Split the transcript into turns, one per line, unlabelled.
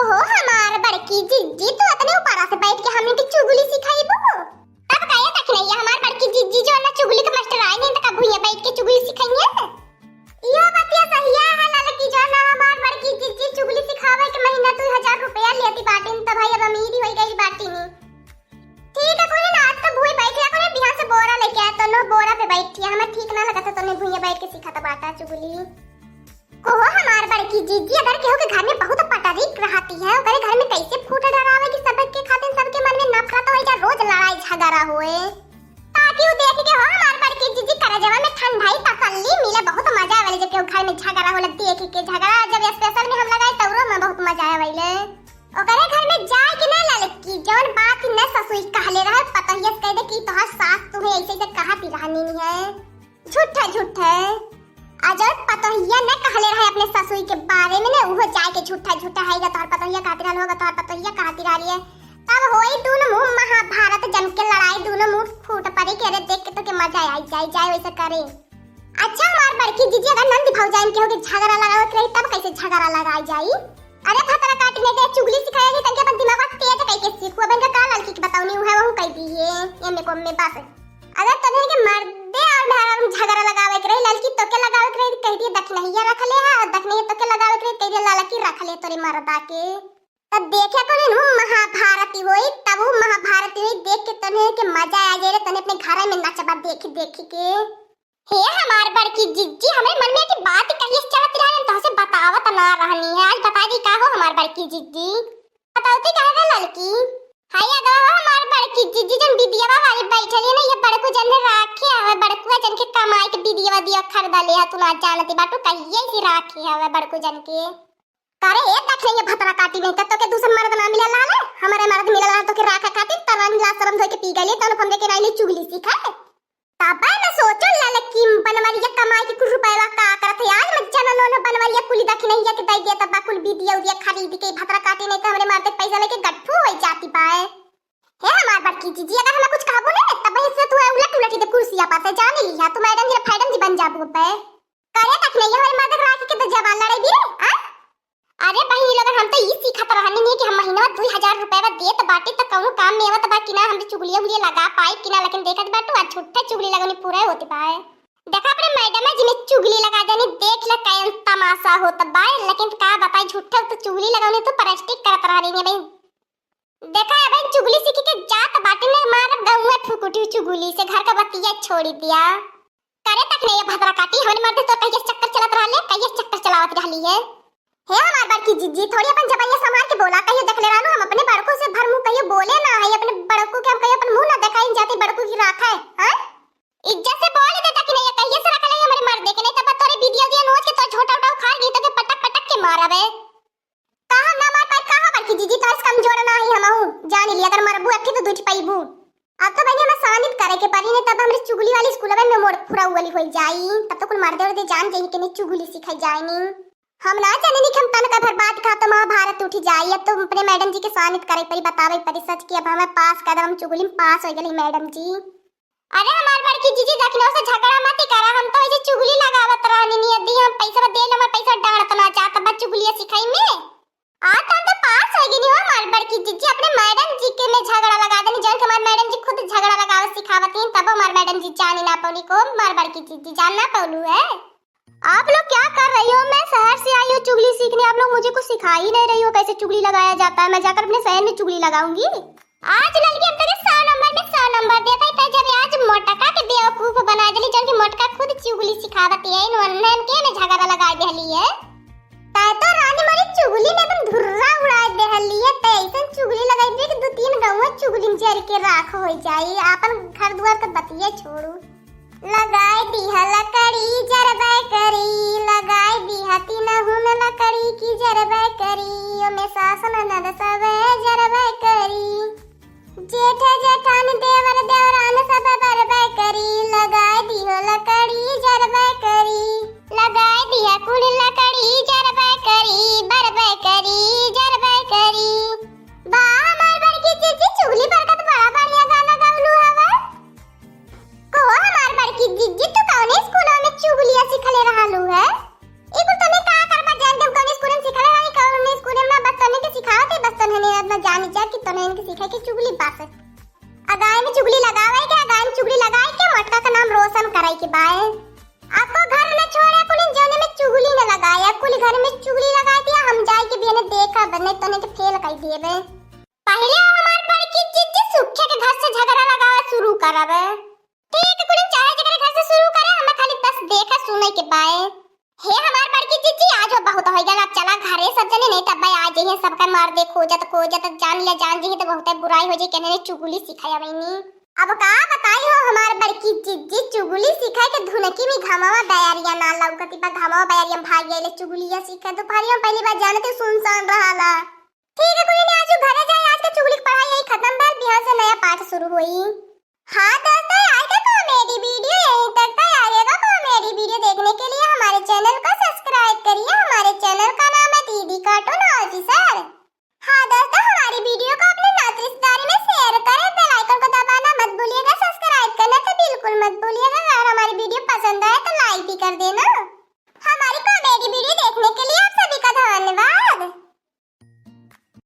ओहो हमार बड़की जिज्जी तो अपने ऊपर से बैठ के हमने की चुगली सिखाईबो। तब काहे तक नहीं हमार बड़की जिज्जी जो ना चुगली के मास्टर आए नहीं त का भुइया बैठ के चुगली सिखाइए। यो बतिया सही है लड़की जो ना हमार बड़की जिज्जी चुगली सिखावे के महीना 2000 रुपया लेती बाटी त भाई अब अमीर ही हो गई बाटी नहीं। ठीक है कोई ना आज तो भुई बैठ जा कोई बिहार से बोरा लेके आया तो नो बोरा पे बैठी है हमें ठीक ना लगा था तने भुइया बैठ के सिखाता बाटा चुगली। ओहो हमार बड़की जिज्जी अगर केहू के घर में बहुत पटरिक रहती है ओकरे घर में कैसे फूट डरावे कि सबके खातिर सबके मन में नफरत हो जा रोज लड़ाई झगड़ा होए ताकि वो देख के हो हमार बड़की जिज्जी करे जवा में ठंडाई तसल्ली मिले बहुत मजा आवे जब केहू घर में झगड़ा होला देख के झगड़ा जब स्पेशल में हम लगाई तौरो में बहुत मजा आवेले। ओकरे घर में जाए कि ना लड़की जौन बात न ससुई कहले रहे पतहिया कह दे कि तोहर सास तुम्हें ऐसे ऐसे कहती रहनी है झूठा झूठा अजर पतहिया न कहले रहे अपने ससुई के बारे में ने उहो जाए के झूठा झूठा हैगा तोहर पतहिया कहती रहल होगा तोहर पतहिया कहती रहली है तब होई दोनों मुंह महाभारत जम के लड़ाई दोनों मुंह फूट पड़ी के रे देख के तो के मजा आई जाए वैसे करे। अच्छा हमार बड़की जीजी अगर नंद भाव जाइन के होगे झगड़ा लगावत रही तब कैसे झगड़ा लगाई जाई। अरे भतरा काटने के चुगली सिखाया नहीं तंके अपन दिमाग तेज कैसे सीखू अपन का लड़की की बताऊनी है वहु कह दी है ये में को में बस अगर तने के मर्दे और मेहरा झगड़ा लगावे के रही लड़की तो के लगावे के रही कह दी दखनहिया रख ले है दखनहिया तो के लगावे के रही कह दी लड़की रख ले तोरे मर्दा के तब देखे को नु महाभारती होई तब वो महाभारती होई देख के तने के मजा आ जाए तने अपने घर में नचबा देख के हे हमार बड़की जिज्जी हमें मन में की बात कहिए चलत रहन तो से बतावत ना रहनी है आज बता दी का हो हमार बड़की जिज्जी बताओती का है लड़की हाय अगर हमार बड़की जिज्जी जन बिदियावा वाली बैठली ना ये बड़को जन राखे है बड़कुआ जन के कमाई के बिदियावा दिया खरीदा ले तू ना जानती बाटू कहिए से राखे है बड़को जन के करे एक देख ले ये भतरा काटी नहीं तो के दूसरा मर्द ना मिला लाले हमारे मर्द मिला तो के राखा खातिर तरन ला शर्म धो के पी गले तन हम देखे नाइले चुगली सिखाए तब मैं सोचो लड़की बनवालिया कमाई के कुछ रुपया का करत है आज मत जाना नो बनवालिया कुली दखी नहीं के दई दे तब कुल बिदिया उदिया खरीद के भतरा काटी नहीं तो हमरे मारते पैसा लेके गट्ठू हो जाती पाए हे हमार बड़की जीजी अगर हमें कुछ कहबो ना तब इससे तू उलट उलट दे कुर्सिया पास जाने लिया तू मैडम जी फाइडम जी बन जाबो पे करे तक नहीं हमारे मदद राख के तो जवान लड़ाई भी हां अरे बहिनी लोग हम तो ई सीखत रहनी नहीं कि हम महीना 2000 रुपया देत बाटी त कहूं काम में आवत बा कि ना हम चुगलिया बुलिया लगा पाई कि ना लेकिन देखत बाटू आज छुट्टा चुगली लगानी पूरा होती पाए देखा अपने मैडम जी ने चुगली लगा जानी देख ले कैन तमाशा होता बा लेकिन का बताई झूठा तो चुगली लगानी तो प्लास्टिक करत रहनी है भाई देखा है भाई चुगली सीख के जात बाटी ने मार गांव में फुकुटी चुगली से घर का बतिया छोड़ी दिया करे तक नहीं भतरा काटी हमने मारते तो कहिए चक्कर चलत रहले कहिए चक्कर चलावत रहली है हे हमार बड़की जिज्जी थोड़ी अपन जबाइया संभाल के बोला कहिए देख ले रानू हम अपने बड़कों से भर मुंह कहिए बोले ना है अपने बड़कों के हम कहिए अपन मुंह ना दिखाई जाते बड़कों की राखा है हां इज्जत से बोल दे तक नहीं कहिए से रख ले हमारे मर दे के नहीं तब तोरे वीडियो दिया नोच के तो छोटा उठा उखाड़ गई तो के पटक पटक के मारबे कहां ना मार पाए कहां बड़की जिज्जी तो कमजोर ना ही हमहू जान लिया अगर मरबू अठी तो दुच पाईबू अब तो भैया मैं शांत करे के परी ने तब हमरे चुगली वाली स्कूल में मोड़ फुरा वाली हो जाई तब तो कुल मार दे जान जाई के नहीं चुगली सिखाई जाए नहीं हम ना जाने नहीं हम तन का भर बात का तो महाभारत उठ जाई अब तो अपने मैडम जी के शांत करे परी बतावे परी सच की अब हमें पास कर हम चुगली में पास हो गई मैडम जी। अरे हमार बड़की जीजी देखनो से झगड़ा मत करा हम तो ऐसे चुगली लगावत रहनी नहीं यदि हम पैसा दे ले पैसा डांट ना चाहत बा चुगलिया सिखाई में आता तो पास हो गई हो हमार बड़की जीजी अपने मैडम जी के में झगड़ा लगा देनी जन हमार मैडम जी खुद झगड़ा लगावे सिखावत हैं तब हमार मैडम जी जाने ना पौली को हमार बड़की जीजी जानना पौलू है। आप लोग क्या कर रही हो मैं शहर से आई हूँ चुगली सीखने आप लोग मुझे कुछ सिखा ही नहीं रही हो कैसे चुगली लगाया जाता है मैं जाकर अपने शहर में चुगली लगाऊंगी आज लड़की हम तेरे 100 नंबर में 100 नंबर देता है जब आज मोटका के बेवकूफ बना देली जन की मोटका खुद चुगली सिखावती है इन्होंने के में झगड़ा लगा देली है ताय तो रानी मारी चुगली में तुम धुर्रा उड़ा देली है त ऐसन चुगली लगाई दे कि 2-3 गांव में चुगली जर के राख हो जाई अपन घर दुआर का बतिया छोड़ू लगाई दिहा लकड़ी जरबे करी लगाई दिहा तीनहुन लकड़ी की जरबे करी ओ में सासन नद सबे जरबे करी जेठ जेठान देवर देवरान सब बरबे करी लगाई दिहो लकड़ी जरबे करी लगाई दिहा कुल लकड़ी जरबे करी बरबे करी जरबे करी बा हमार बड़की जीजी चुगली पर का बड़ा बढ़िया गाना गावलू हवा को हमार बड़की जिज्जी तू कौन स्कूल में चुगलिया सिखले रहलू है ई कुल तने का करबा जान दे कौन स्कूल में सिखले रही कौन स्कूल में तो नहीं इनके सीखे की चुगली पास अगाय में चुगली लगावे के अगाय में चुगली लगाए के मटका का नाम रोशन कराई के बाय आपको घर न छोड़े कुल जाने में चुगली न लगाया कुल घर में चुगली लगा दिया हम जाए के बिना देखा बने तो नहीं तो फेल कर दिए बे पहले हमार बड़की जीजी सुखे के घर से झगड़ा लगावा शुरू करावे ठीक कुल चाहे झगड़ा घर से शुरू करे हम खाली बस देखा सुने के बाय हे हमार बड़की जीजी आज बहुत हो गया अब चला घरे सब जने नहीं तब भाई आज ही सबका मार दे खो जात जान ले जान जी तो बहुत बुराई हो जाए कहने ने चुगली सिखाया मैंने अब का बताई हो हमार बड़की जीजी चुगली सिखाए के धुनकी में घमावा दयारिया ना लौकती बा घमावा दयारिया भाग गए चुगलिया सीखा दोपहरिया में पहली बार जानते सुनसान रहाला ठीक है कोई नहीं आज घरे जाए आज का चुगली की पढ़ाई यही खत्म भइल बिहार से नया पाठ शुरू हुई हां दोस्तों आज का कॉमेडी वीडियो यहीं तक था आएगा कॉमेडी वीडियो देखने के लिए हमारे चैनल को सब्सक्राइब करिए हमारे चैनल का नाम है दीदी कार्टून ऑफिसर हां दोस्तों हमारी वीडियो को अपने नाते रिश्तेदारी में शेयर करें बेल आइकन को दबाना मत भूलिएगा सब्सक्राइब करना तो बिल्कुल मत भूलिएगा अगर हमारी वीडियो पसंद आए तो लाइक भी कर देना।